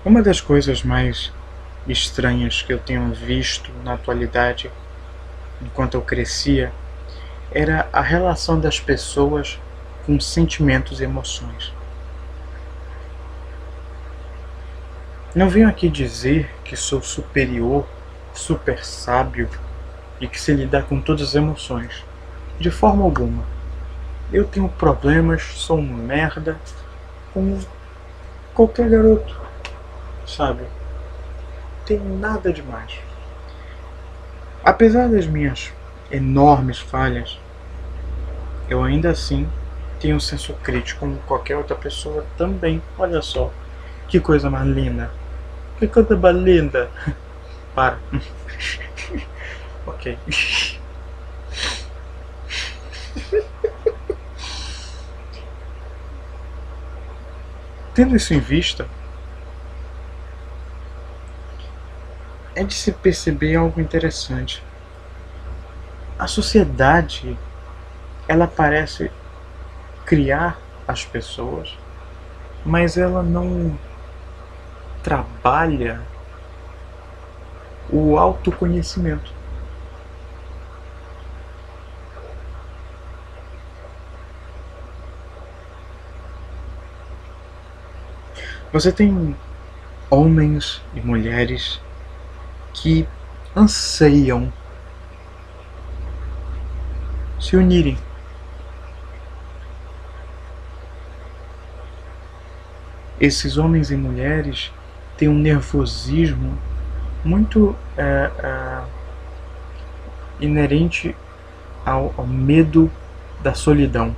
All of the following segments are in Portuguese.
Uma das coisas mais estranhas que eu tenho visto na atualidade, enquanto eu crescia, era a relação das pessoas com sentimentos e emoções. Não venho aqui dizer que sou superior, super sábio e que sei lidar com todas as emoções. De forma alguma. Eu tenho problemas, sou um merda, como qualquer garoto, sabe? Não tem nada demais. Apesar das minhas enormes falhas, eu ainda assim tenho um senso crítico como qualquer outra pessoa também. Olha só, que coisa mais linda. Que coisa mais linda. Para. Ok. Tendo isso em vista, é de se perceber algo interessante. A sociedade, ela parece criar as pessoas, mas ela não trabalha o autoconhecimento. Você tem homens e mulheres que anseiam se unirem. Esses homens e mulheres têm um nervosismo muito inerente ao medo da solidão.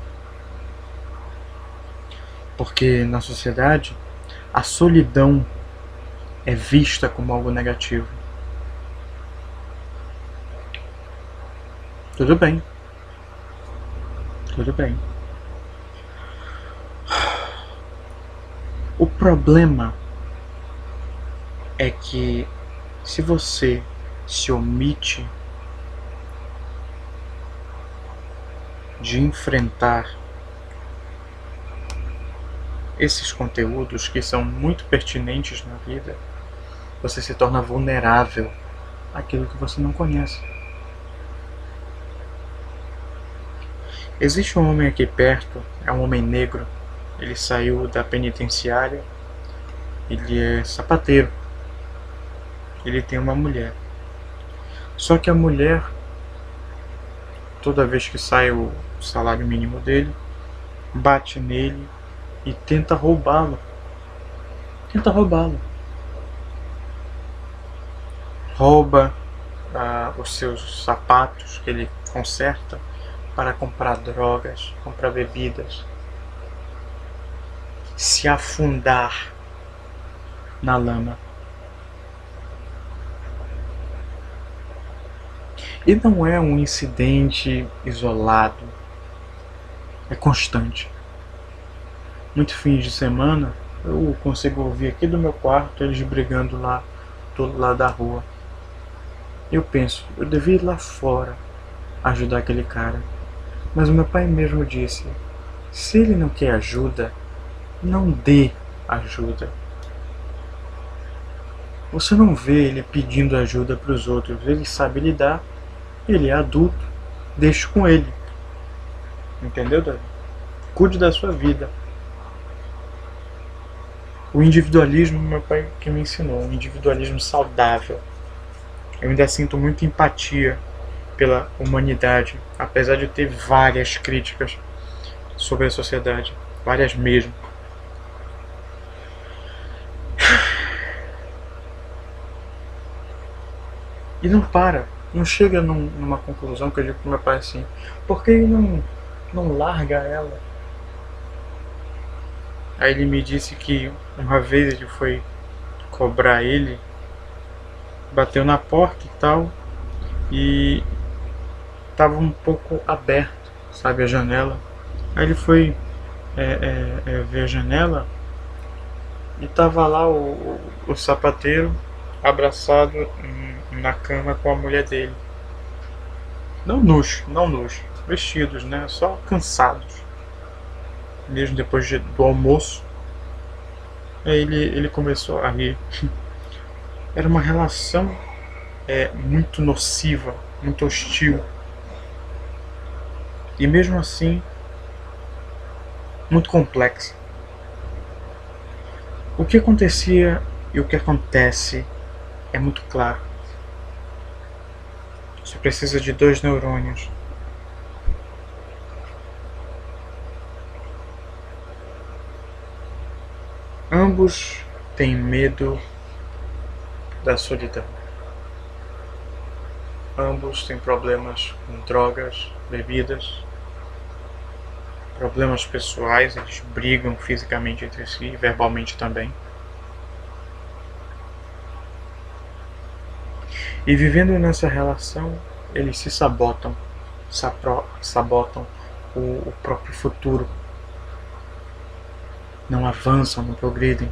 Porque na sociedade a solidão é vista como algo negativo. Tudo bem. Tudo bem. O problema é que se você se omite de enfrentar esses conteúdos que são muito pertinentes na vida, você se torna vulnerável àquilo que você não conhece. Existe um homem aqui perto, é um homem negro. Ele saiu da penitenciária. Ele é sapateiro. Ele tem uma mulher. Só que a mulher, toda vez que sai o salário mínimo dele, bate nele e tenta roubá-lo. Tenta roubá-lo. Rouba os seus sapatos que ele conserta para comprar drogas, comprar bebidas, se afundar na lama. E não é um incidente isolado, é constante. Muitos fins de semana eu consigo ouvir aqui do meu quarto eles brigando lá do outro lado da rua. Eu penso, eu devia ir lá fora ajudar aquele cara. Mas o meu pai mesmo disse, se ele não quer ajuda, não dê ajuda. Você não vê ele pedindo ajuda para os outros, ele sabe lidar, ele é adulto, deixe com ele. Entendeu, Davi? Cuide da sua vida. O individualismo, meu pai que me ensinou, um individualismo saudável. Eu ainda sinto muita empatia pela humanidade, apesar de ter várias críticas sobre a sociedade, várias mesmo. E não para, não chega numa conclusão que eu digo pro meu pai assim, por que ele não larga ela? Aí ele me disse que uma vez ele foi cobrar ele, bateu na porta e tal, e tava um pouco aberto, sabe, a janela. Aí ele foi ver a janela e tava lá o sapateiro abraçado na cama com a mulher dele. Não nus, vestidos, né? Só cansados. Mesmo depois do almoço. Aí ele começou a rir. Era uma relação muito nociva, muito hostil. E mesmo assim, muito complexa. O que acontecia e o que acontece é muito claro. Você precisa de dois neurônios. Ambos têm medo da solidão. Ambos têm problemas com drogas, bebidas, problemas pessoais, eles brigam fisicamente entre si, verbalmente também. E vivendo nessa relação, eles se sabotam, sabotam o próprio futuro. Não avançam, não progridem,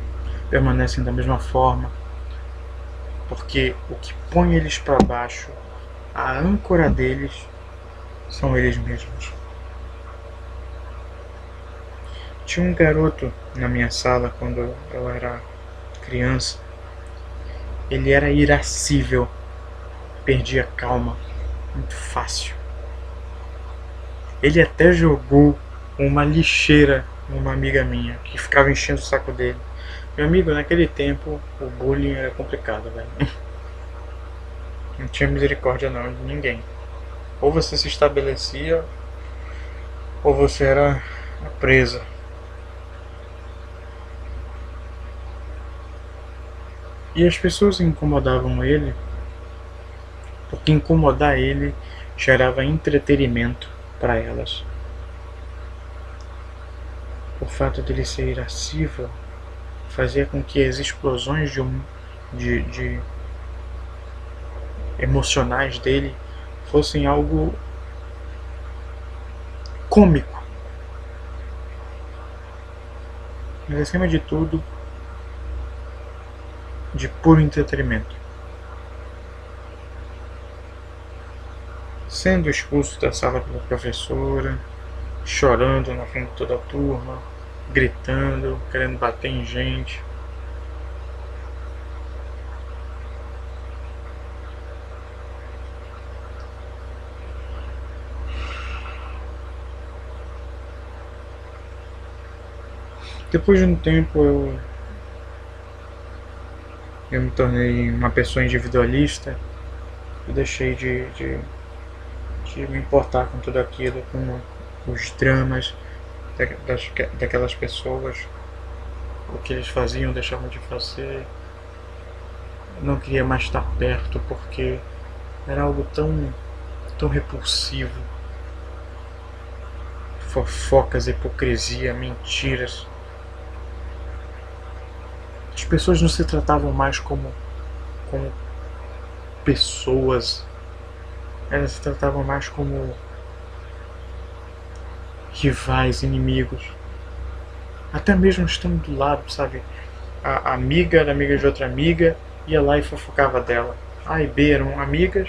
permanecem da mesma forma, porque o que põe eles para baixo, a âncora deles, são eles mesmos. Tinha um garoto na minha sala quando eu era criança. Ele era irascível, perdia a calma muito fácil. Ele até jogou uma lixeira numa amiga minha que ficava enchendo o saco dele. Meu amigo, naquele tempo o bullying era complicado, velho. Não tinha misericórdia não de ninguém. Ou você se estabelecia ou você era presa. E as pessoas incomodavam ele porque incomodar ele gerava entretenimento para elas. O fato dele ser irascível fazia com que as explosões de emocionais dele fossem algo cômico. Mas acima de tudo, de puro entretenimento. Sendo expulso da sala pela professora, chorando na frente de toda a turma, gritando, querendo bater em gente. Depois de um tempo eu me tornei uma pessoa individualista. Eu deixei de me importar com tudo aquilo, com os dramas daquelas pessoas, o que eles faziam, deixavam de fazer. Eu não queria mais estar perto porque era algo tão repulsivo. Fofocas, hipocrisia, mentiras. As pessoas não se tratavam mais como pessoas. Elas se tratavam mais como rivais, inimigos. Até mesmo estando do lado, sabe? A amiga era amiga de outra amiga, ia lá e fofocava dela. A e B eram amigas,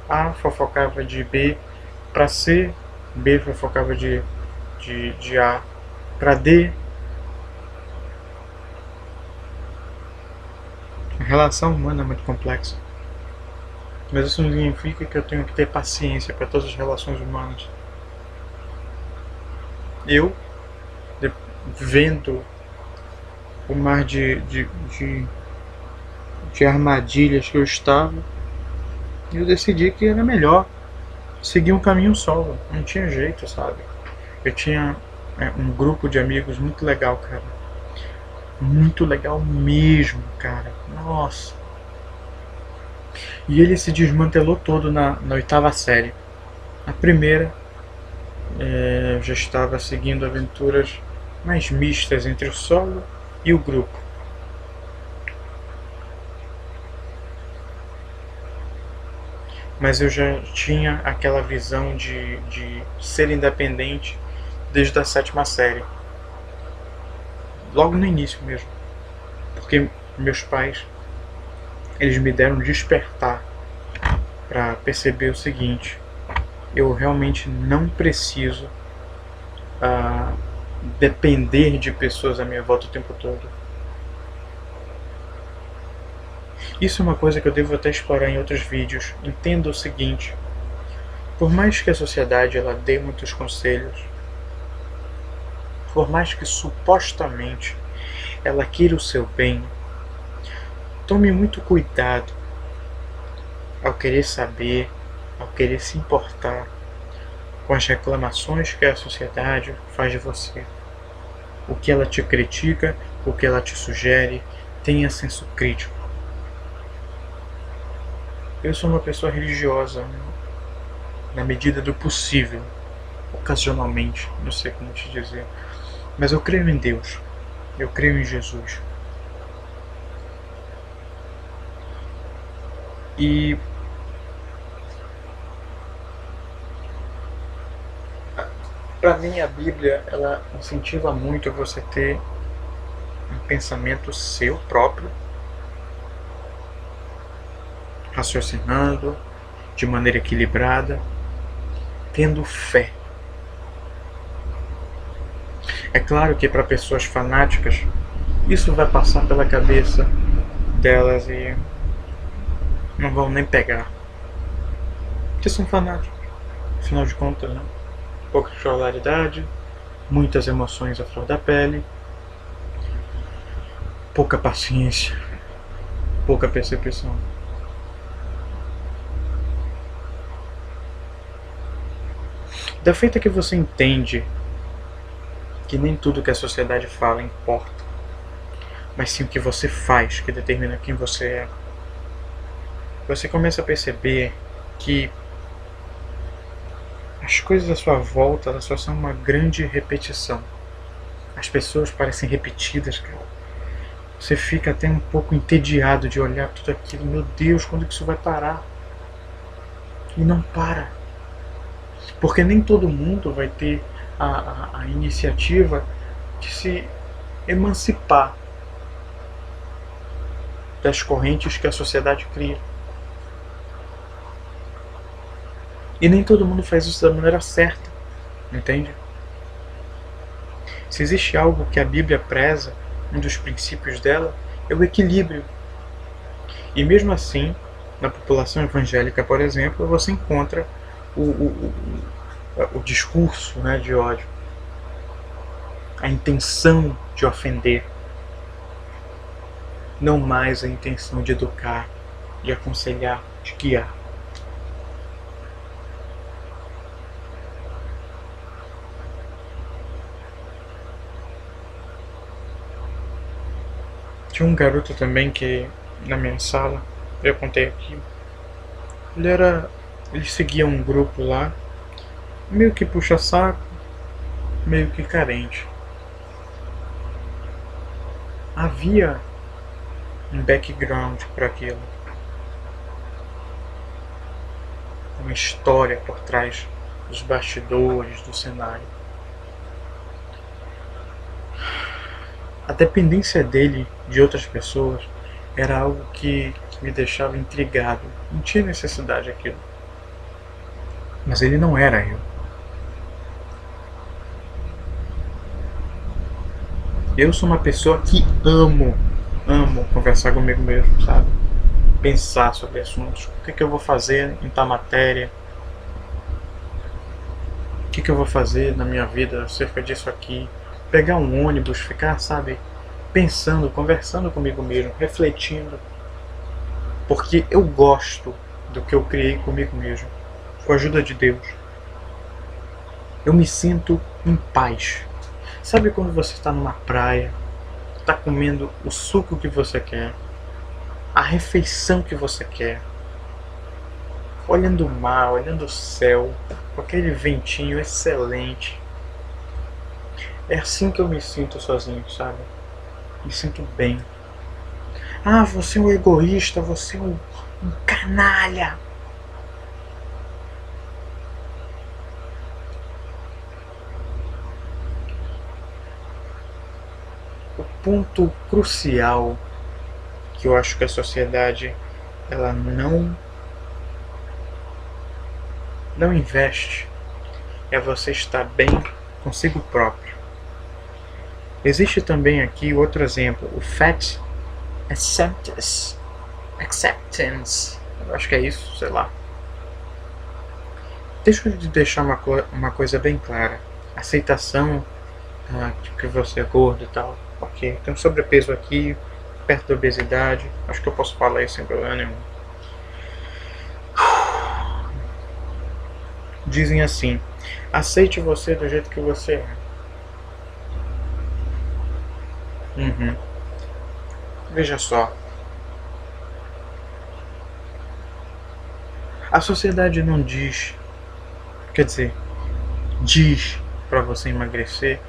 A fofocava de B para C, B fofocava de A para D. A relação humana é muito complexa. Mas isso não significa que eu tenho que ter paciência para todas as relações humanas. Eu, vendo o mar de armadilhas que eu estava, eu decidi que era melhor seguir um caminho solo. Não tinha jeito, sabe? Eu tinha um grupo de amigos muito legal, cara. Muito legal mesmo, cara. Nossa. E ele se desmantelou todo na oitava série. Na primeira, eu já estava seguindo aventuras mais mistas entre o solo e o grupo. Mas eu já tinha aquela visão de ser independente desde a sétima série. Logo no início mesmo. Porque meus pais, eles me deram despertar para perceber o seguinte: eu realmente não preciso depender de pessoas à minha volta o tempo todo. Isso é uma coisa que eu devo até explorar em outros vídeos. Entenda o seguinte: por mais que a sociedade ela dê muitos conselhos, por mais que supostamente ela queira o seu bem, tome muito cuidado ao querer saber, ao querer se importar com as reclamações que a sociedade faz de você. O que ela te critica, o que ela te sugere, tenha senso crítico. Eu sou uma pessoa religiosa, na medida do possível, ocasionalmente, não sei como te dizer, mas eu creio em Deus, eu creio em Jesus. E para mim a Bíblia ela incentiva muito você ter um pensamento seu próprio, raciocinando de maneira equilibrada, tendo fé. É claro que para pessoas fanáticas isso vai passar pela cabeça delas e não vão nem pegar, porque são fanáticos, afinal de contas, né? Pouca escolaridade, muitas emoções à flor da pele, pouca paciência, pouca percepção. Da feita que você entende que nem tudo que a sociedade fala importa, mas sim o que você faz que determina quem você é, você começa a perceber que as coisas à sua volta elas só são uma grande repetição. As pessoas parecem repetidas, cara. Você fica até um pouco entediado de olhar tudo aquilo. Meu Deus, quando que isso vai parar? E não para. Porque nem todo mundo vai ter a iniciativa de se emancipar das correntes que a sociedade cria. E nem todo mundo faz isso da maneira certa, entende? Se existe algo que a Bíblia preza, um dos princípios dela é o equilíbrio. E mesmo assim, na população evangélica, por exemplo, você encontra o discurso, né, de ódio, a intenção de ofender, não mais a intenção de educar, de aconselhar, de guiar. Tinha um garoto também que, na minha sala, eu contei aqui, ele seguia um grupo lá, meio que puxa-saco, meio que carente. Havia um background para aquilo, uma história por trás dos bastidores, do cenário. A dependência dele de outras pessoas era algo que me deixava intrigado. Não tinha necessidade daquilo. Mas ele não era eu. Eu sou uma pessoa que amo conversar comigo mesmo, sabe? Pensar sobre assuntos. O que eu vou fazer em tal matéria? O que eu vou fazer na minha vida acerca disso aqui? Pegar um ônibus, ficar, sabe, pensando, conversando comigo mesmo, refletindo. Porque eu gosto do que eu criei comigo mesmo, com a ajuda de Deus. Eu me sinto em paz. Sabe quando você está numa praia, está comendo o suco que você quer, a refeição que você quer, olhando o mar, olhando o céu, com aquele ventinho excelente. É assim que eu me sinto sozinho, sabe? Me sinto bem. Ah, você é um egoísta, você é um canalha. O ponto crucial que eu acho que a sociedade ela não investe é você estar bem consigo próprio. Existe também aqui outro exemplo, o Fat acceptance. Eu acho que é isso, sei lá. Deixa eu te deixar uma coisa bem clara. Aceitação de que você é gordo e tal. Ok, tem um sobrepeso aqui, perto da obesidade. Acho que eu posso falar isso sem problema nenhum. Dizem assim: aceite você do jeito que você é. Veja só. A sociedade não diz, quer dizer, diz para você emagrecer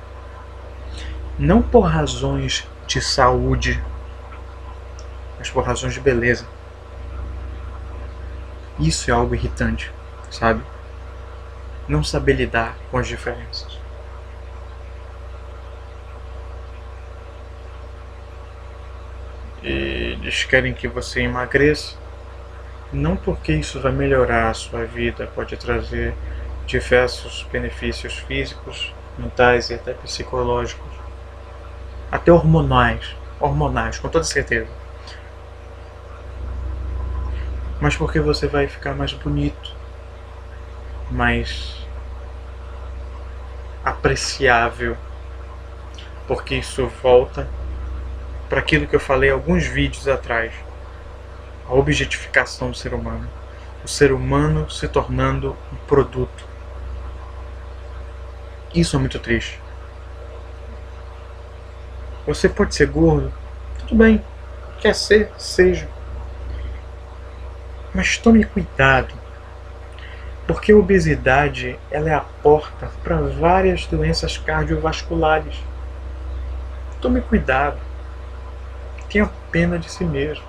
não por razões de saúde, mas por razões de beleza. Isso é algo irritante, sabe? Não saber lidar com as diferenças. E eles querem que você emagreça, não porque isso vai melhorar a sua vida, pode trazer diversos benefícios físicos, mentais e até psicológicos, até hormonais, com toda certeza. Mas porque você vai ficar mais bonito, mais apreciável, porque isso volta para aquilo que eu falei alguns vídeos atrás, a objetificação do ser humano, o ser humano se tornando um produto. Isso é muito triste. Você pode ser gordo, tudo bem, quer ser, seja. Mas tome cuidado, porque a obesidade ela é a porta para várias doenças cardiovasculares. Tome cuidado, tenha pena de si mesmo.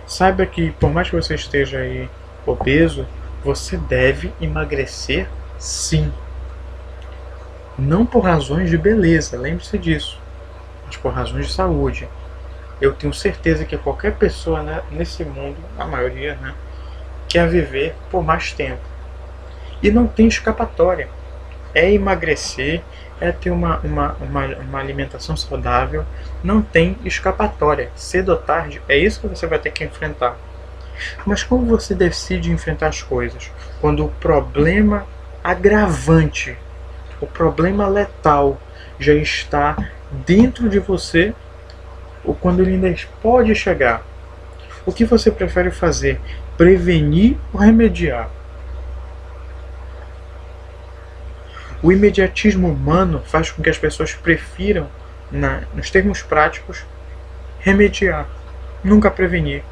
Saiba que por mais que você esteja aí obeso, você deve emagrecer sim. Não por razões de beleza, lembre-se disso, mas por razões de saúde. Eu tenho certeza que qualquer pessoa nesse mundo, a maioria, quer viver por mais tempo. E não tem escapatória. É emagrecer, é ter uma alimentação saudável, não tem escapatória. Cedo ou tarde, é isso que você vai ter que enfrentar. Mas como você decide enfrentar as coisas? Quando o problema agravante, o problema letal já está dentro de você, ou quando ele ainda pode chegar. O que você prefere fazer? Prevenir ou remediar? O imediatismo humano faz com que as pessoas prefiram, nos termos práticos, remediar, nunca prevenir.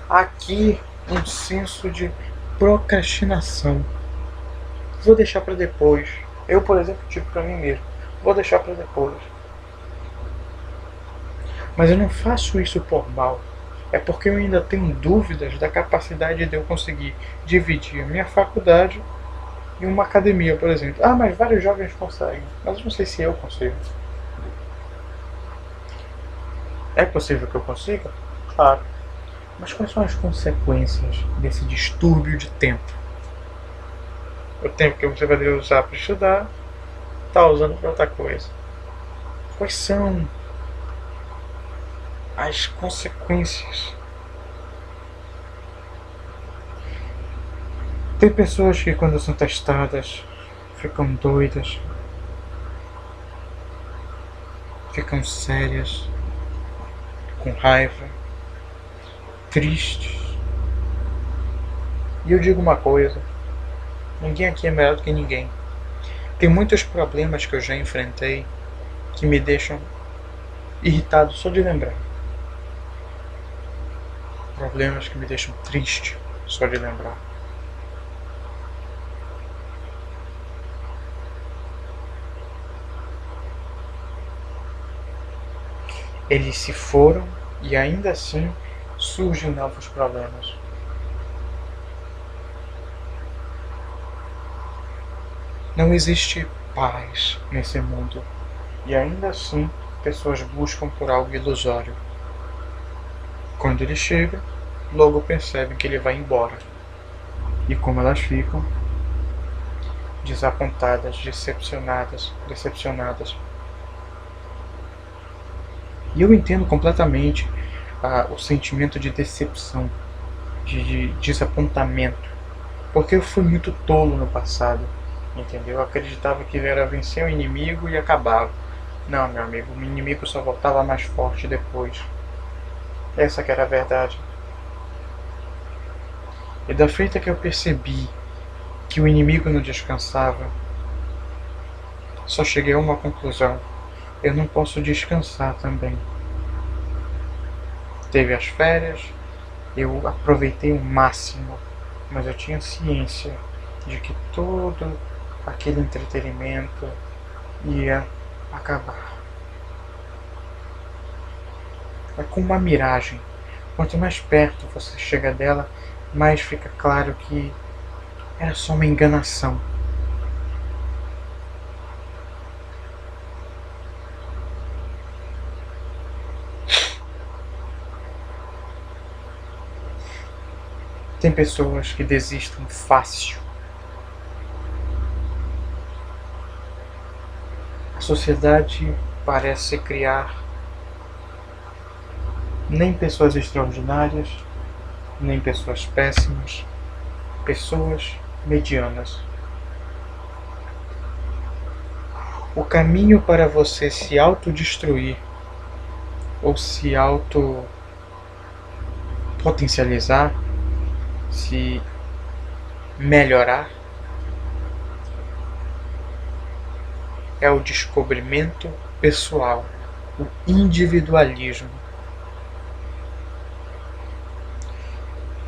Aqui um senso de procrastinação. Vou deixar para depois. Eu, por exemplo, digo para mim mesmo, vou deixar para depois. Mas eu não faço isso por mal. É porque eu ainda tenho dúvidas da capacidade de eu conseguir dividir a minha faculdade e uma academia, por exemplo. Ah, mas vários jovens conseguem. Mas eu não sei se eu consigo. É possível que eu consiga? Claro. Mas quais são as consequências desse distúrbio de tempo? O tempo que você vai usar para estudar, está usando para outra coisa. Quais são as consequências? Tem pessoas que quando são testadas ficam doidas, ficam sérias, com raiva, tristes. E eu digo uma coisa, ninguém aqui é melhor do que ninguém. Tem muitos problemas que eu já enfrentei que me deixam irritado só de lembrar. Problemas que me deixam triste só de lembrar. Eles se foram e ainda assim surgem novos problemas. Não existe paz nesse mundo e ainda assim pessoas buscam por algo ilusório. Quando ele chega, logo percebem que ele vai embora. E como elas ficam? Desapontadas, decepcionadas. E eu entendo completamente o sentimento de decepção, de desapontamento, porque eu fui muito tolo no passado, entendeu? Eu acreditava que era vencer o inimigo e acabava. Não, meu amigo, o inimigo só voltava mais forte depois. Essa que era a verdade. E da feita que eu percebi que o inimigo não descansava, só cheguei a uma conclusão: eu não posso descansar também. Teve as férias, eu aproveitei o máximo, mas eu tinha ciência de que todo aquele entretenimento ia acabar. É como uma miragem. Quanto mais perto você chega dela, mais fica claro que era só uma enganação. Tem pessoas que desistem fácil. A sociedade parece criar nem pessoas extraordinárias, nem pessoas péssimas, pessoas medianas. O caminho para você se autodestruir ou se autopotencializar, se melhorar, é o descobrimento pessoal, o individualismo.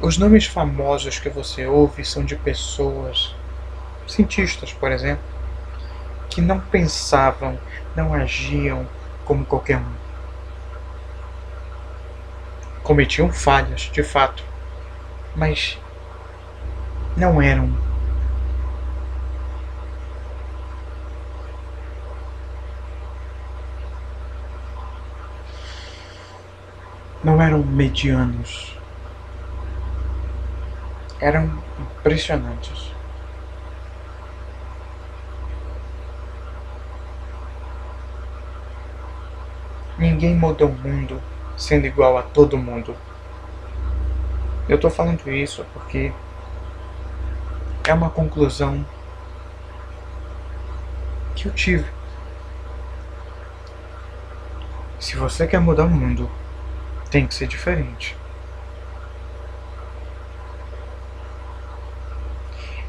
Os nomes famosos que você ouve são de pessoas, cientistas, por exemplo, que não pensavam, não agiam como qualquer um. Cometiam falhas, de fato, mas não eram medianos. Eram impressionantes. Ninguém muda o mundo sendo igual a todo mundo. Eu estou falando isso porque é uma conclusão que eu tive. Se você quer mudar o mundo, tem que ser diferente.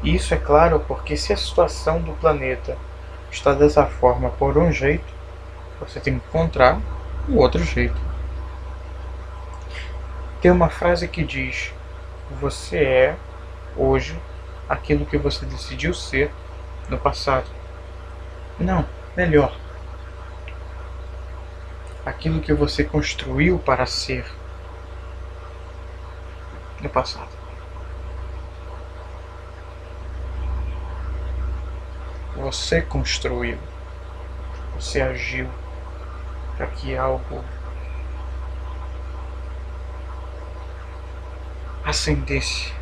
E isso é claro porque se a situação do planeta está dessa forma por um jeito, você tem que encontrar um outro jeito. Tem uma frase que diz: você é, hoje, aquilo que você decidiu ser no passado. Não, melhor. Aquilo que você construiu para ser no passado. Você construiu, você agiu para que algo ascendesse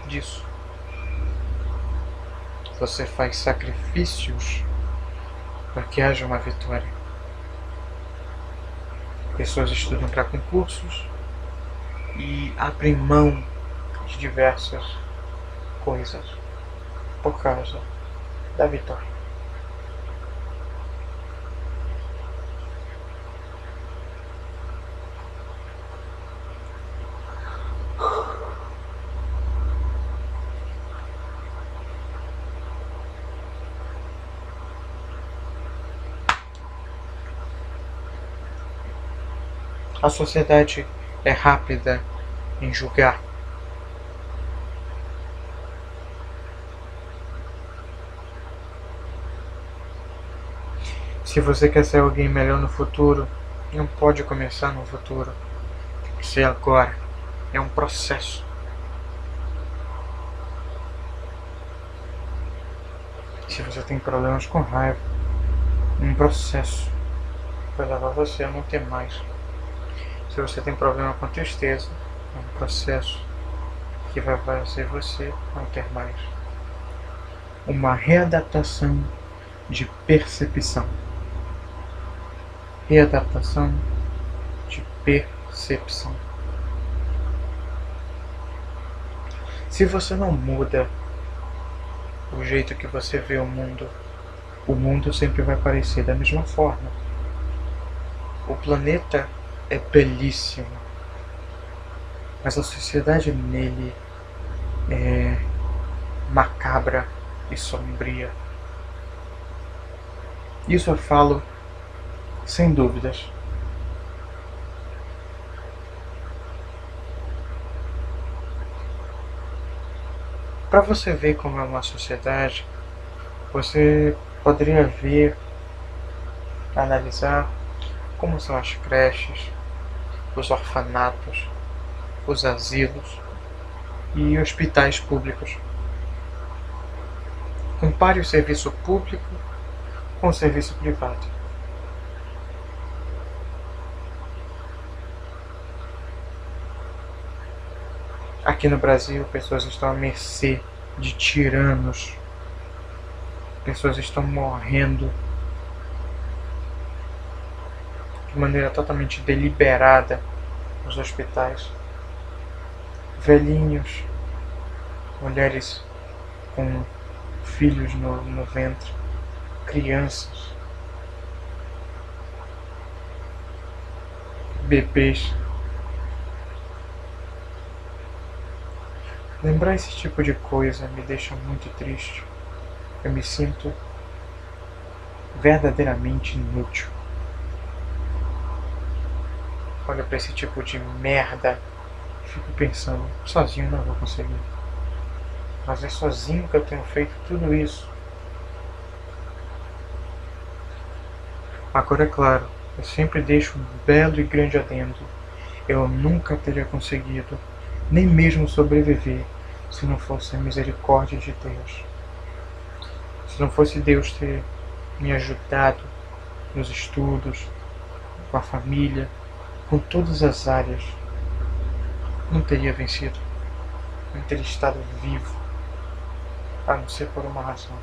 disso. Você faz sacrifícios para que haja uma vitória. Pessoas estudam para concursos e abrem mão de diversas coisas por causa da vitória. A sociedade é rápida em julgar. Se você quer ser alguém melhor no futuro, não pode começar no futuro. Tem que ser agora. É um processo. Se você tem problemas com raiva, um processo vai levar você a não ter mais. Se você tem problema com tristeza, é um processo que vai fazer você não ter mais. Uma readaptação de percepção. readaptação de percepção. Se você não muda o jeito que você vê o mundo sempre vai parecer da mesma forma. O planeta é belíssimo, mas a sociedade nele é macabra e sombria. Isso eu falo sem dúvidas. Para você ver como é uma sociedade, você poderia ver, analisar como são as creches, os orfanatos, os asilos e hospitais públicos. Compare o serviço público com o serviço privado. Aqui no Brasil, pessoas estão à mercê de tiranos. Pessoas estão morrendo de maneira totalmente deliberada nos hospitais. Velhinhos, mulheres com filhos no ventre, crianças, bebês. Lembrar esse tipo de coisa me deixa muito triste. Eu me sinto verdadeiramente inútil. Olho para esse tipo de merda e fico pensando, sozinho não vou conseguir. Mas é sozinho que eu tenho feito tudo isso. Agora, é claro, eu sempre deixo um belo e grande adendo. Eu nunca teria conseguido, nem mesmo sobreviver, se não fosse a misericórdia de Deus. Se não fosse Deus ter me ajudado nos estudos, com a família, com todas as áreas, não teria vencido, não teria estado vivo, a não ser por uma razão.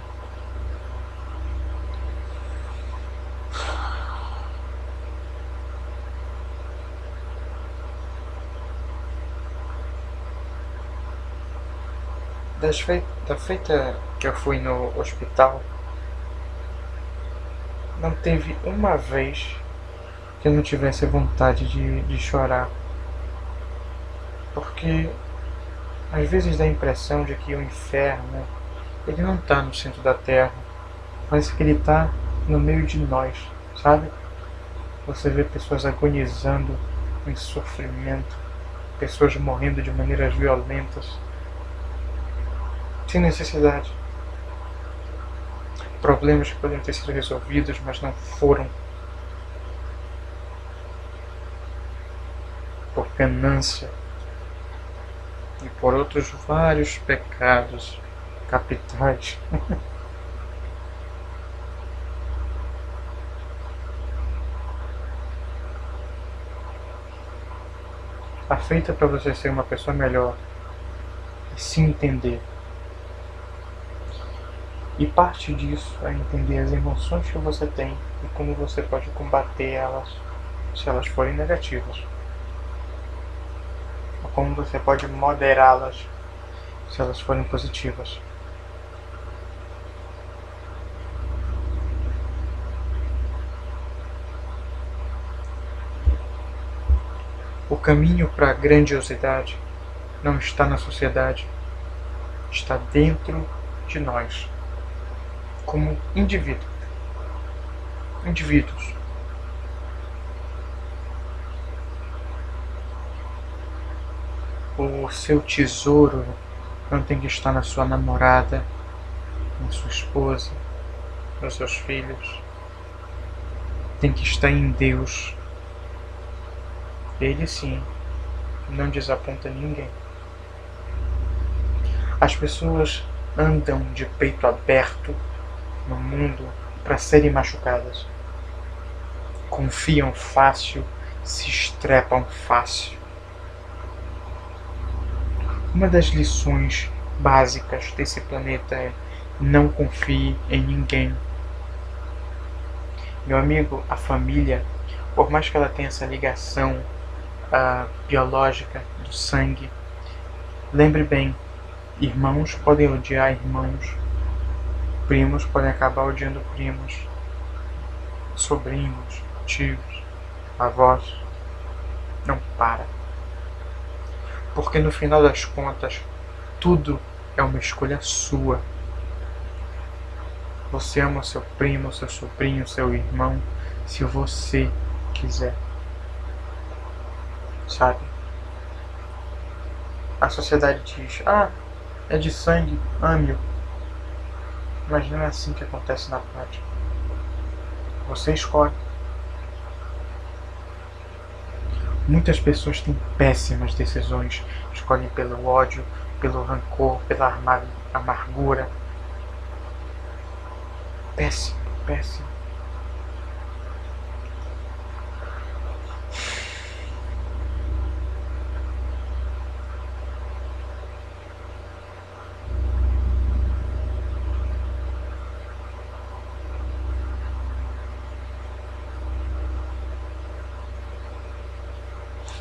Da feita que eu fui no hospital, não teve uma vez que eu não tivesse vontade de chorar. Porque às vezes dá a impressão de que o inferno, ele não está no centro da terra, parece que ele está no meio de nós, sabe? Você vê pessoas agonizando em sofrimento, pessoas morrendo de maneiras violentas, sem necessidade. Problemas que poderiam ter sido resolvidos, mas não foram. Por ganância e por outros vários pecados capitais. A feita para você ser uma pessoa melhor e se entender. E parte disso é entender as emoções que você tem e como você pode combater elas se elas forem negativas. Ou como você pode moderá-las se elas forem positivas. O caminho para a grandiosidade não está na sociedade, está dentro de nós, como indivíduos. O seu tesouro não tem que estar na sua namorada, na sua esposa, nos seus filhos. Tem que estar em Deus. Ele sim, não desaponta ninguém. As pessoas andam de peito aberto no mundo para serem machucadas. Confiam fácil, se estrepam fácil. Uma das lições básicas desse planeta é: não confie em ninguém. Meu amigo, a família, por mais que ela tenha essa ligação biológica do sangue, lembre bem, irmãos podem odiar irmãos, primos podem acabar odiando primos, sobrinhos, tios, avós. Não para. Porque no final das contas, tudo é uma escolha sua. Você ama seu primo, seu sobrinho, seu irmão, se você quiser. Sabe? A sociedade diz, é de sangue, ame-o. Mas não é assim que acontece na prática. Você escolhe. Muitas pessoas têm péssimas decisões. Escolhem pelo ódio, pelo rancor, pela amargura. Péssimo, péssimo.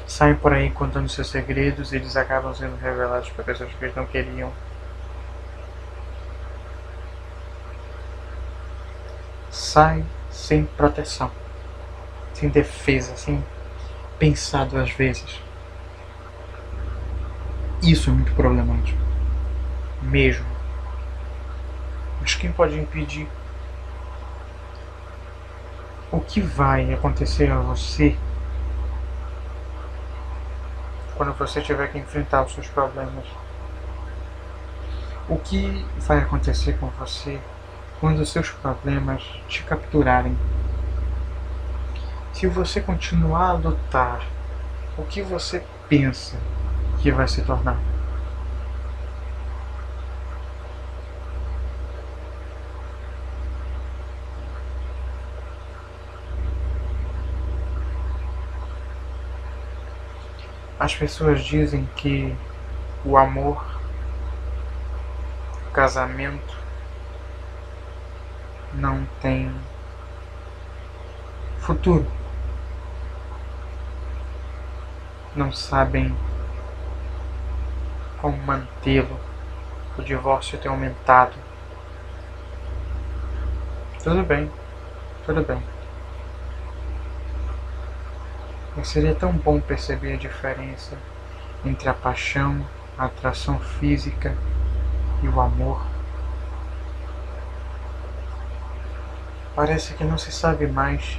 Saem por aí contando seus segredos e eles acabam sendo revelados para pessoas que eles não queriam. Sai sem proteção, sem defesa, sem pensar duas vezes. Isso é muito problemático. Mesmo. Mas quem pode impedir? O que vai acontecer a você quando você tiver que enfrentar os seus problemas? O que vai acontecer com você quando os seus problemas te capturarem? Se você continuar a lutar, o que você pensa que vai se tornar? As pessoas dizem que o amor, o casamento, não tem futuro. Não sabem como mantê-lo. O divórcio tem aumentado. Tudo bem, tudo bem. Mas seria tão bom perceber a diferença entre a paixão, a atração física e o amor. Parece que não se sabe mais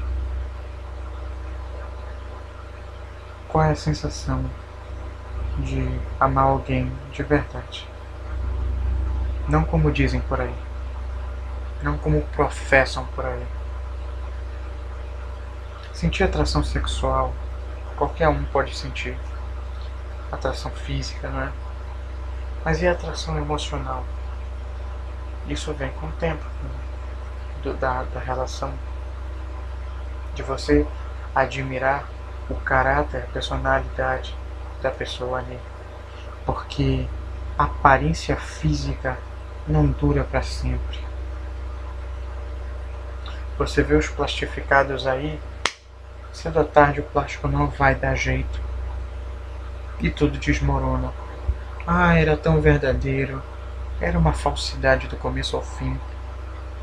qual é a sensação de amar alguém de verdade. Não como dizem por aí. Não como professam por aí. Sentir atração sexual, qualquer um pode sentir. Atração física, não é? Mas e a atração emocional? Isso vem com o tempo, da relação. De você admirar o caráter, a personalidade da pessoa ali. Porque a aparência física não dura para sempre. Você vê os plastificados aí, cedo ou tarde o plástico não vai dar jeito. E tudo desmorona. Era tão verdadeiro. Era uma falsidade do começo ao fim.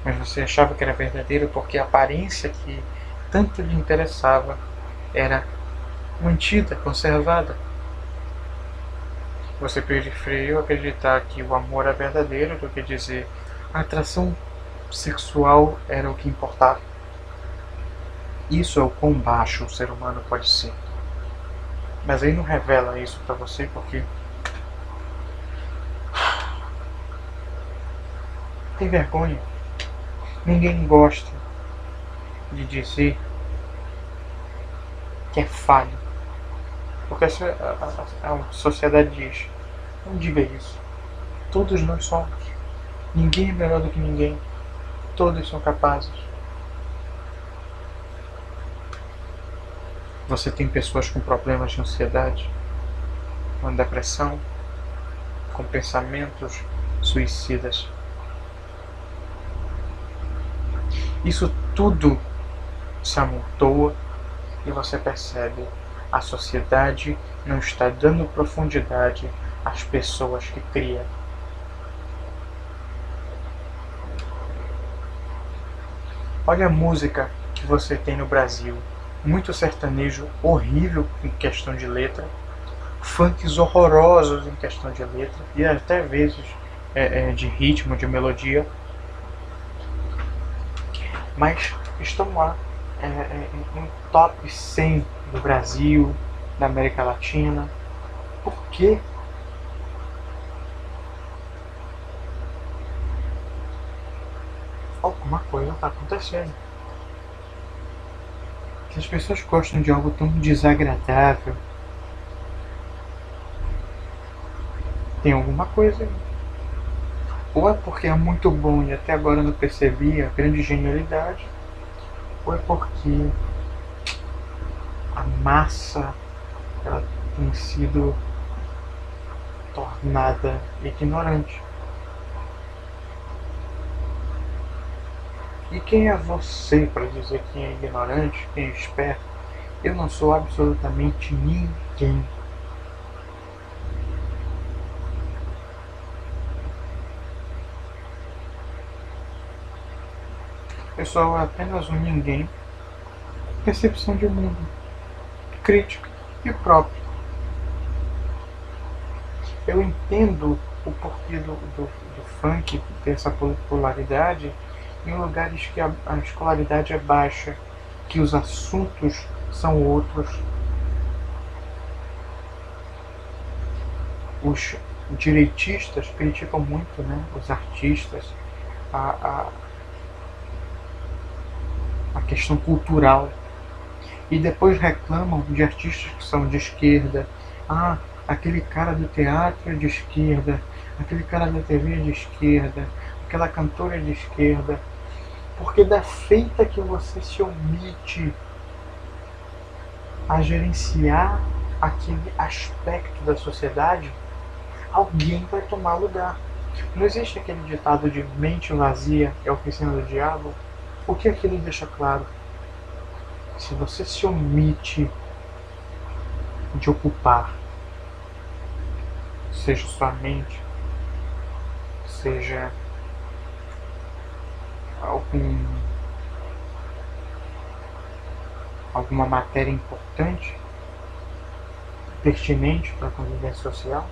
Mas você achava que era verdadeiro porque a aparência que tanto lhe interessava era mantida, conservada. Você preferiu acreditar que o amor é verdadeiro do que dizer a atração sexual era o que importava. Isso é o quão baixo o ser humano pode ser. Mas aí não revela isso pra você porque tem vergonha. Ninguém gosta de dizer que é falho. Porque a sociedade diz, não diga isso. Todos nós somos. Ninguém é melhor do que ninguém. Todos são capazes. Você tem pessoas com problemas de ansiedade, com depressão, com pensamentos suicidas. Isso tudo se amontoa e você percebe, a sociedade não está dando profundidade às pessoas que cria. Olha a música que você tem no Brasil, muito sertanejo horrível em questão de letra, funks horrorosos em questão de letra e até vezes de ritmo, de melodia, mas estão lá em top 100 do Brasil, da América Latina. Por quê? Alguma coisa está acontecendo. Se as pessoas gostam de algo tão desagradável, tem alguma coisa aí. Ou é porque é muito bom e até agora não percebi a grande genialidade, ou é porque a massa ela tem sido tornada ignorante. E quem é você para dizer quem é ignorante, quem é esperto? Eu não sou absolutamente ninguém. Eu sou apenas um ninguém. Percepção de mundo, crítica e próprio. Eu entendo o porquê do funk ter essa popularidade em lugares que a escolaridade é baixa, que os assuntos são outros. Os direitistas criticam muito, né, os artistas, a, a questão cultural. E depois reclamam de artistas que são de esquerda. Ah, aquele cara do teatro é de esquerda, aquele cara da TV é de esquerda, aquela cantora é de esquerda. Porque da feita que você se omite a gerenciar aquele aspecto da sociedade, alguém vai tomar lugar. Não existe aquele ditado de mente vazia é oficina do diabo? O que aquilo deixa claro? Se você se omite de ocupar, seja sua mente, seja alguma matéria importante, pertinente para a convivência social,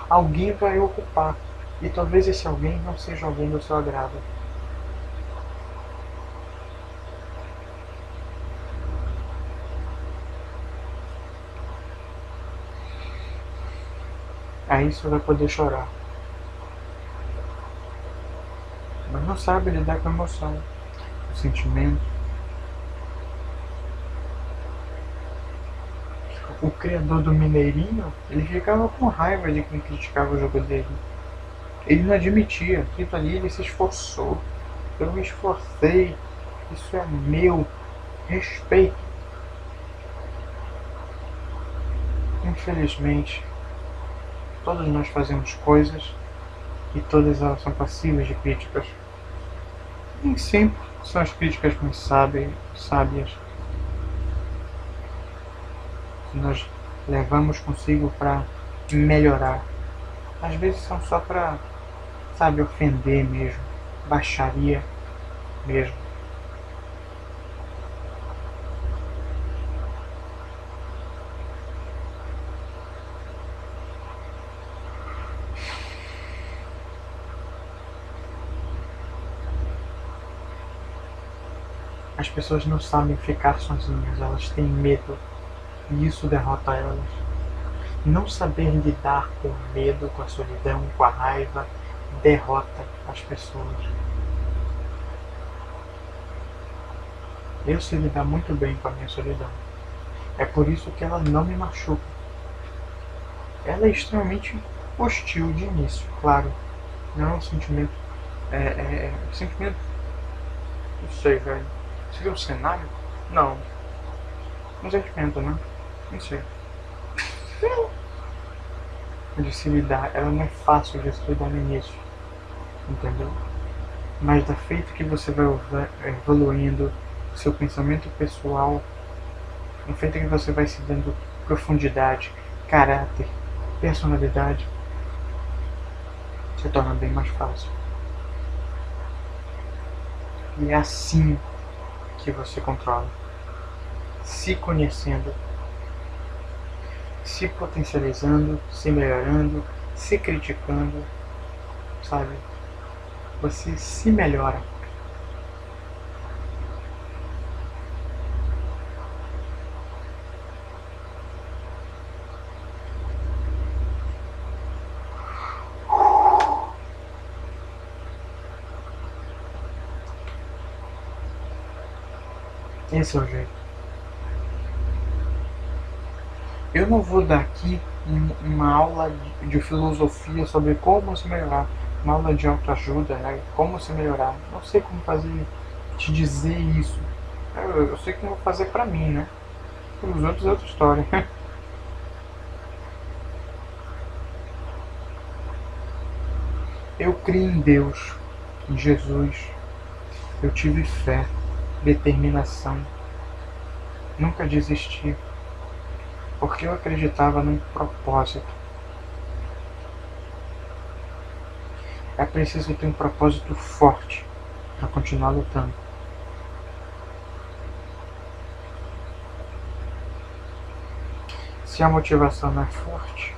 alguém vai ocupar. E talvez esse alguém não seja alguém do seu agrado. Aí você vai poder chorar. Mas não sabe lidar com a emoção, o sentimento. O criador do Mineirinho, ele ficava com raiva de quem criticava o jogo dele. Ele não admitia, aquilo ali ele se esforçou. Eu me esforcei, isso é meu, respeito. Infelizmente, todos nós fazemos coisas e todas elas são passíveis de críticas. Nem sempre são as críticas mais sábias que nós levamos consigo para melhorar. Às vezes são só para, sabe, ofender mesmo, baixaria mesmo. As pessoas não sabem ficar sozinhas, elas têm medo e isso derrota elas. Não saber lidar com o medo, com a solidão, com a raiva, derrota as pessoas. Eu sei lidar muito bem com a minha solidão. É por isso que ela não me machuca. Ela é extremamente hostil de início, claro. Não é um sentimento. Sentimento. Não sei, velho. Seria um cenário? Não. Um sentimento, né? Não sei. De se lidar, ela não é fácil de se lidar no início, entendeu? Mas da feita que você vai evoluindo seu pensamento pessoal, no feito que você vai se dando profundidade, caráter, personalidade, se torna bem mais fácil. E é assim que você controla. Se conhecendo, se potencializando, se melhorando, se criticando, sabe? Você se melhora. Esse é o jeito. Eu não vou dar aqui uma aula de filosofia sobre como se melhorar, uma aula de autoajuda, né? Como se melhorar. Não sei como fazer, te dizer isso. Eu sei como fazer pra mim, né? Para os outros é outra história. Eu criei em Deus, em Jesus. Eu tive fé, determinação. Nunca desisti. Porque eu acreditava num propósito. É preciso ter um propósito forte para continuar lutando. Se a motivação não é forte,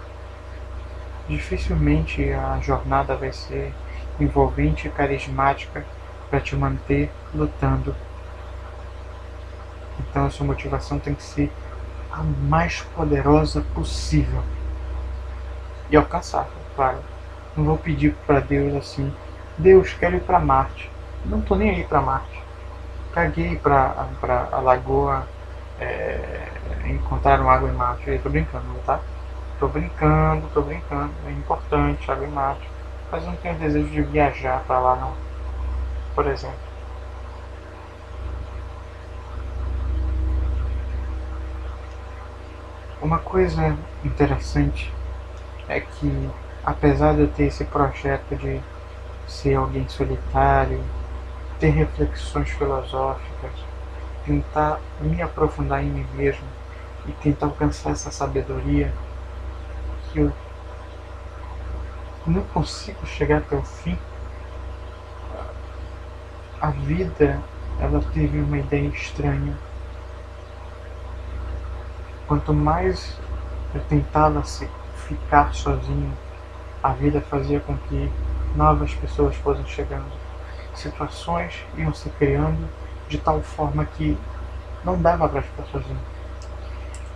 dificilmente a jornada vai ser envolvente e carismática para te manter lutando. Então a sua motivação tem que ser a mais poderosa possível. E alcançável, claro. Não vou pedir para Deus assim, Deus, quero ir para Marte. Não tô nem aí para Marte. Caguei para a lagoa, encontraram água em Marte. Eu tô brincando, tá? Tô brincando. É importante água em Marte. Mas eu não tenho desejo de viajar para lá, não. Por exemplo. Uma coisa interessante é que, apesar de eu ter esse projeto de ser alguém solitário, ter reflexões filosóficas, tentar me aprofundar em mim mesmo e tentar alcançar essa sabedoria, que eu não consigo chegar até o fim. A vida, ela teve uma ideia estranha. Quanto mais eu tentava ficar sozinho, a vida fazia com que novas pessoas fossem chegando. Situações iam se criando de tal forma que não dava para ficar sozinho.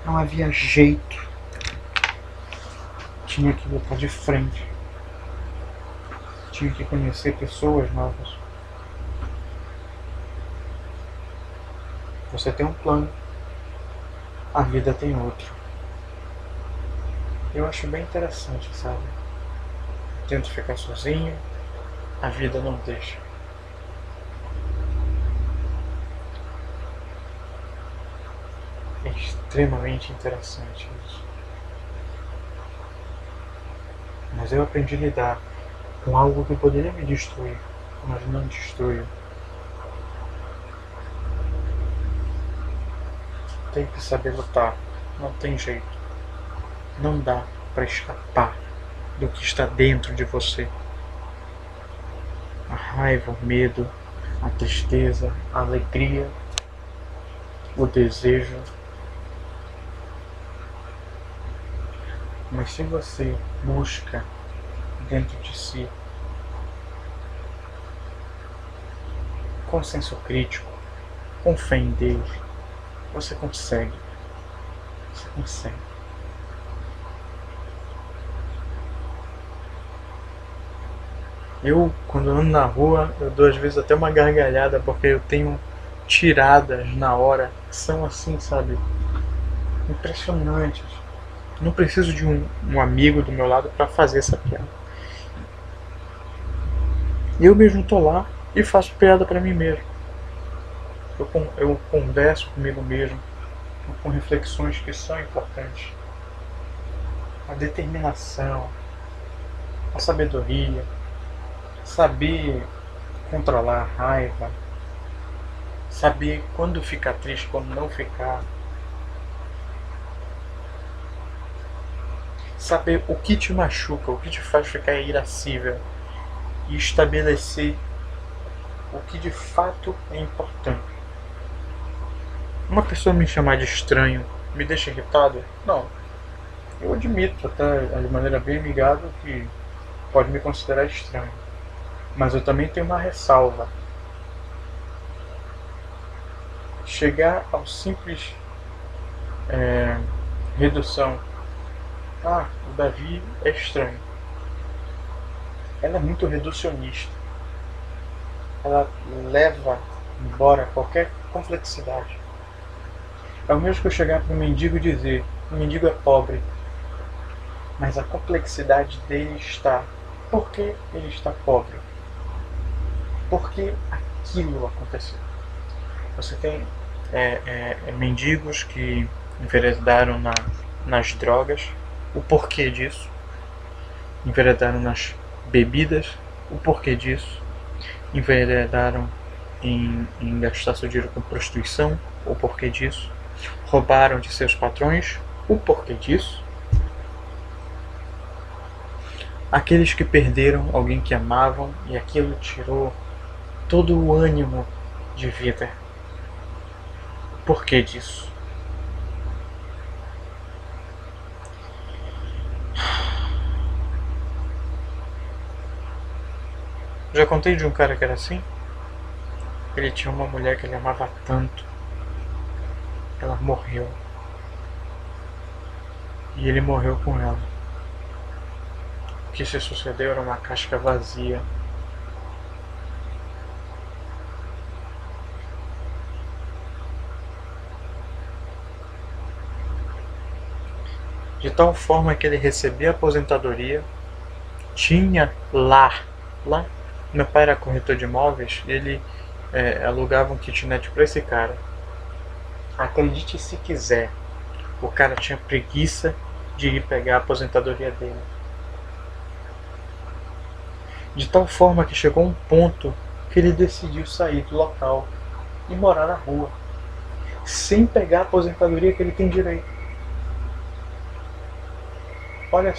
Não havia jeito. Tinha que botar de frente. Tinha que conhecer pessoas novas. Você tem um plano, a vida tem outro. Eu acho bem interessante, sabe? Tento ficar sozinho, a vida não deixa. É extremamente interessante isso. Mas eu aprendi a lidar com algo que poderia me destruir, mas não destruiu. Tem que saber lutar, não tem jeito. Não dá para escapar do que está dentro de você. A raiva, o medo, a tristeza, a alegria, o desejo. Mas se você busca dentro de si, com senso crítico, com fé em Deus, você consegue. Você consegue. Eu, quando ando na rua, eu dou às vezes até uma gargalhada, porque eu tenho tiradas na hora que são assim, sabe? Impressionantes. Não preciso de um amigo do meu lado para fazer essa piada. Eu mesmo tô lá e faço piada para mim mesmo. Eu converso comigo mesmo, com reflexões que são importantes. A determinação, a sabedoria, saber controlar a raiva, saber quando ficar triste, quando não ficar, saber o que te machuca, o que te faz ficar irascível e estabelecer o que de fato é importante. Uma pessoa me chamar de estranho me deixa irritado? Não. Eu admito, até de maneira bem amigável, que pode me considerar estranho. Mas eu também tenho uma ressalva. Chegar ao simples redução. O Davi é estranho. Ela é muito reducionista. Ela leva embora qualquer complexidade. É o mesmo que eu chegar para um mendigo e dizer: o mendigo é pobre, mas a complexidade dele está. Por que ele está pobre? Porque aquilo aconteceu. Você tem mendigos que enveredaram nas drogas, o porquê disso. Enveredaram nas bebidas, o porquê disso. Enveredaram em gastar seu dinheiro com prostituição, o porquê disso. Roubaram de seus patrões, o porquê disso. Aqueles que perderam alguém que amavam e aquilo tirou todo o ânimo de vida. O porquê disso? Já contei de um cara que era assim? Ele tinha uma mulher que ele amava tanto. Ela morreu. E ele morreu com ela. O que se sucedeu era uma casca vazia. De tal forma que ele recebia a aposentadoria, tinha lá, meu pai era corretor de imóveis, ele alugava um kitnet para esse cara. Acredite se quiser, o cara tinha preguiça de ir pegar a aposentadoria dele. De tal forma que chegou um ponto que ele decidiu sair do local e morar na rua, sem pegar a aposentadoria que ele tem direito. Olha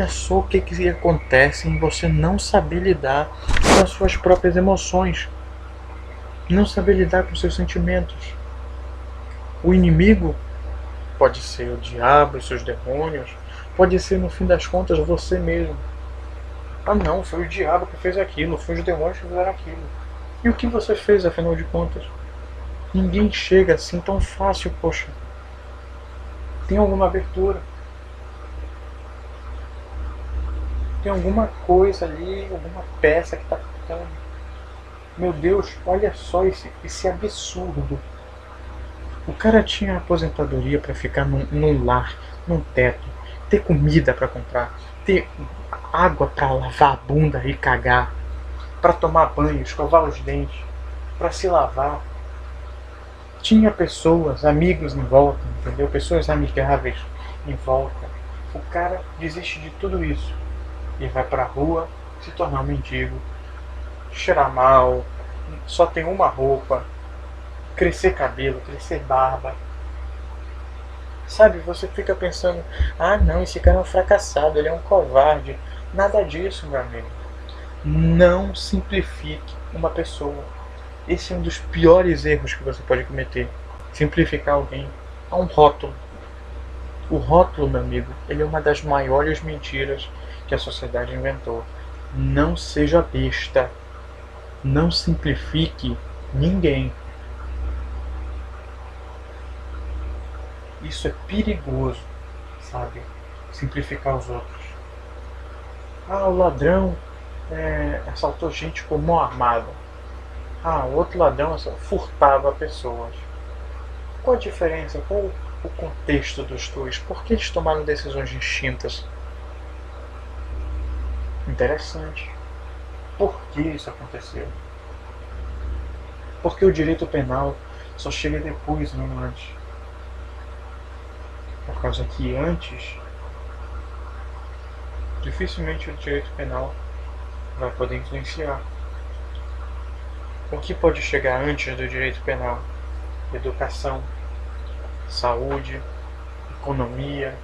só o que acontece em você não saber lidar com as suas próprias emoções, não saber lidar com seus sentimentos. O inimigo pode ser o diabo e seus demônios, pode ser no fim das contas você mesmo. Não, foi o diabo que fez aquilo, foi os demônios que fizeram aquilo. E o que você fez, afinal de contas? Ninguém chega assim tão fácil, poxa. Tem alguma abertura. Tem alguma coisa ali, alguma peça que está ficando. Meu Deus, olha só esse absurdo. O cara tinha aposentadoria para ficar num lar, num teto, ter comida para comprar, ter água para lavar a bunda e cagar, para tomar banho, escovar os dentes, para se lavar. Tinha pessoas, amigos em volta, entendeu? Pessoas amigáveis em volta. O cara desiste de tudo isso e vai pra rua se tornar um mendigo, cheirar mal, só tem uma roupa, crescer cabelo, crescer barba. Sabe, você fica pensando: não, esse cara é um fracassado, ele é um covarde. Nada disso, meu amigo. Não simplifique uma pessoa. Esse é um dos piores erros que você pode cometer. Simplificar alguém a um rótulo. O rótulo, meu amigo, ele é uma das maiores mentiras que a sociedade inventou. Não seja besta. Não simplifique ninguém. Isso é perigoso, sabe? Simplificar os outros. O ladrão assaltou gente com mão armada. O outro ladrão furtava pessoas. Qual a diferença? Qual o contexto dos dois? Por que eles tomaram decisões distintas? Interessante. Por que isso aconteceu? Porque o direito penal só chega depois, não antes. Por causa que antes, dificilmente o direito penal vai poder influenciar. O que pode chegar antes do direito penal? Educação, saúde, economia,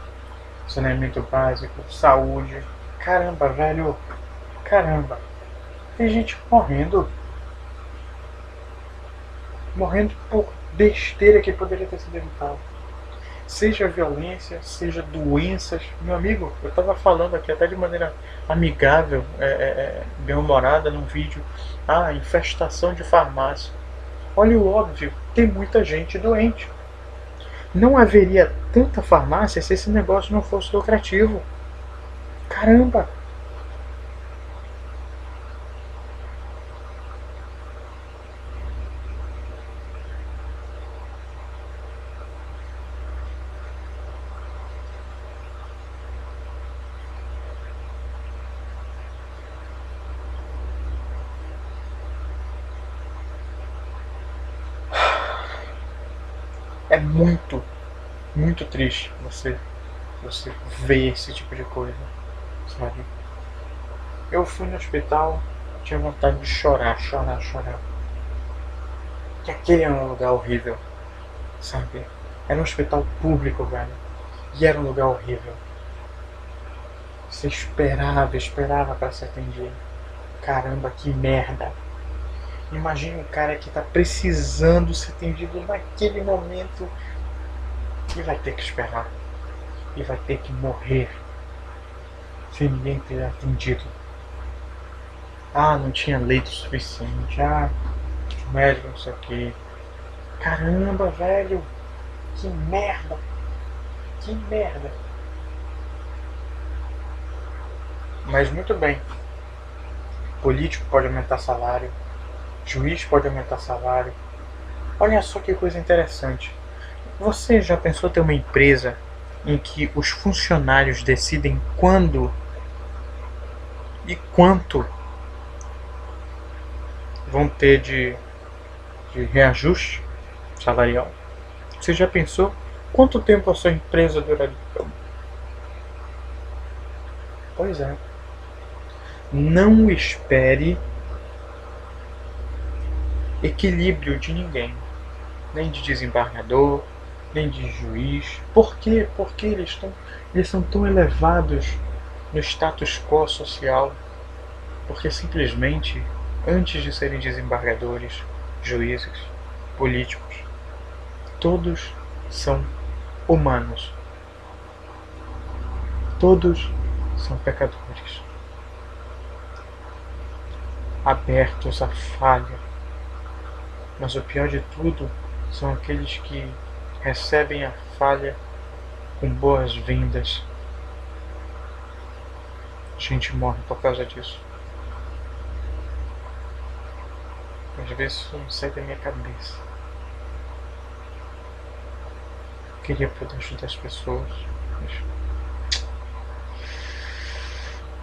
saneamento básico, saúde. Caramba, velho, caramba. Tem gente morrendo por besteira que poderia ter sido evitada. Seja violência, seja doenças. Meu amigo, eu estava falando aqui até de maneira amigável, bem-humorada num vídeo. Ah, infestação de farmácia. Olha o óbvio, tem muita gente doente. Não haveria tanta farmácia se esse negócio não fosse lucrativo. Caramba! É muito, muito triste você ver esse tipo de coisa, sabe? Eu fui no hospital, tinha vontade de chorar, chorar, chorar. Que aquele era um lugar horrível, sabe? Era um hospital público, velho. E era um lugar horrível. Você esperava para ser atendido. Caramba, que merda. Imagine um cara que tá precisando ser atendido naquele momento e vai ter que esperar. E vai ter que morrer sem ninguém ter atendido. Ah, não tinha leito suficiente. Ah, o médico não sei o que. Caramba, velho. Que merda. Que merda. Mas muito bem. Político pode aumentar salário. Juiz pode aumentar salário. Olha só que coisa interessante. Você já pensou ter uma empresa em que os funcionários decidem quando e quanto vão ter de reajuste salarial? Você já pensou quanto tempo a sua empresa duraria? Pois é. Não espere equilíbrio de ninguém, nem de desembargador, nem de juiz. Por quê? Porque eles são tão elevados no status quo social, porque simplesmente, antes de serem desembargadores, juízes, políticos, todos são humanos. Todos são pecadores, abertos à falha. Mas o pior de tudo são aqueles que recebem a falha com boas-vindas. A gente morre por causa disso. Às vezes isso não sai da minha cabeça. Eu queria poder ajudar as pessoas, mas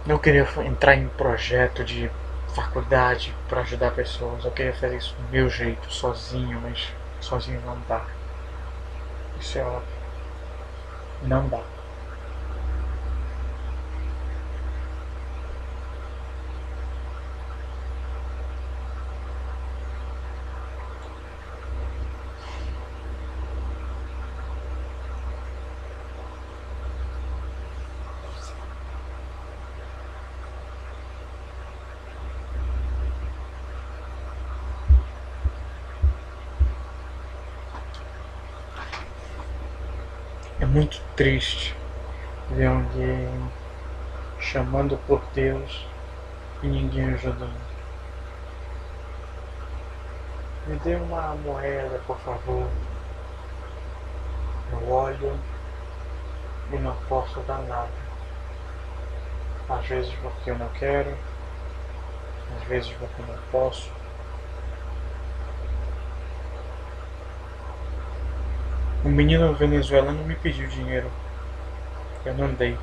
não queria entrar em projeto de faculdade para ajudar pessoas. Eu queria fazer isso do meu jeito, sozinho, mas sozinho não dá. Isso é óbvio. Não dá. É muito triste ver alguém chamando por Deus e ninguém ajudando. Me dê uma moeda, por favor. Eu olho e não posso dar nada. Às vezes porque eu não quero, às vezes porque eu não posso. Um menino venezuelano me pediu dinheiro. Eu não dei.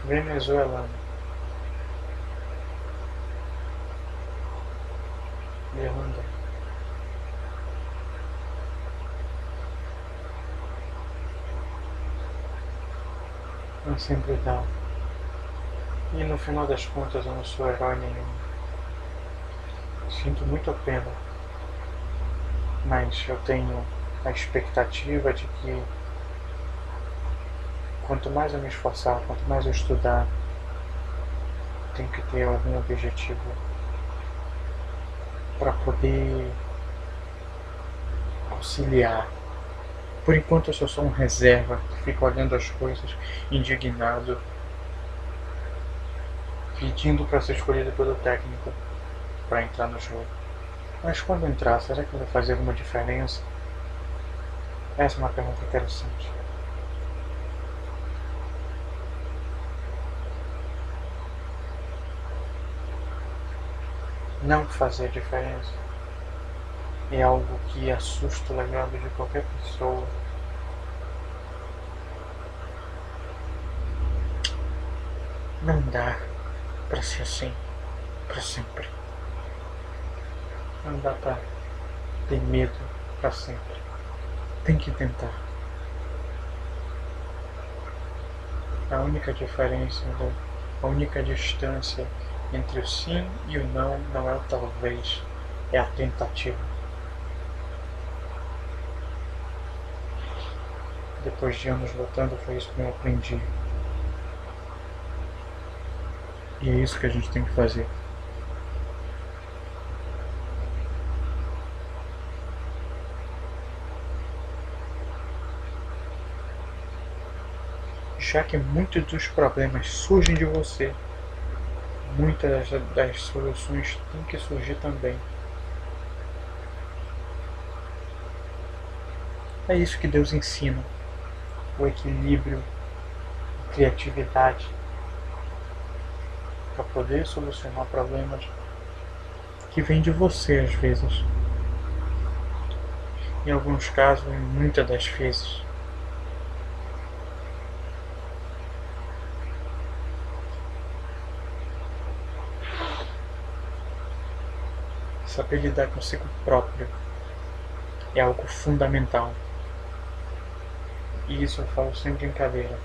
Venezuelano. E eu não dei. Não sempre dá. E no final das contas eu não sou herói nenhum. Sinto muito a pena. Mas eu tenho a expectativa de que quanto mais eu me esforçar, quanto mais eu estudar, tenho que ter algum objetivo para poder auxiliar. Por enquanto eu só sou um reserva que fica olhando as coisas, indignado, pedindo para ser escolhido pelo técnico para entrar no jogo. Mas quando entrar, será que vai fazer alguma diferença? Essa é uma pergunta interessante. Não fazer diferença é algo que assusta o legado de qualquer pessoa. Não dá para ser assim para sempre. Não dá para ter medo para sempre. Tem que tentar. A única diferença, a única distância entre o sim e o não é o talvez, é a tentativa. Depois de anos lutando, foi isso que eu aprendi. E é isso que a gente tem que fazer. Já que muitos dos problemas surgem de você, muitas das soluções têm que surgir também. É isso que Deus ensina. O equilíbrio, a criatividade, para poder solucionar problemas que vêm de você às vezes. Em alguns casos, em muitas das vezes. Saber lidar consigo próprio é algo fundamental. E isso eu falo sem brincadeira.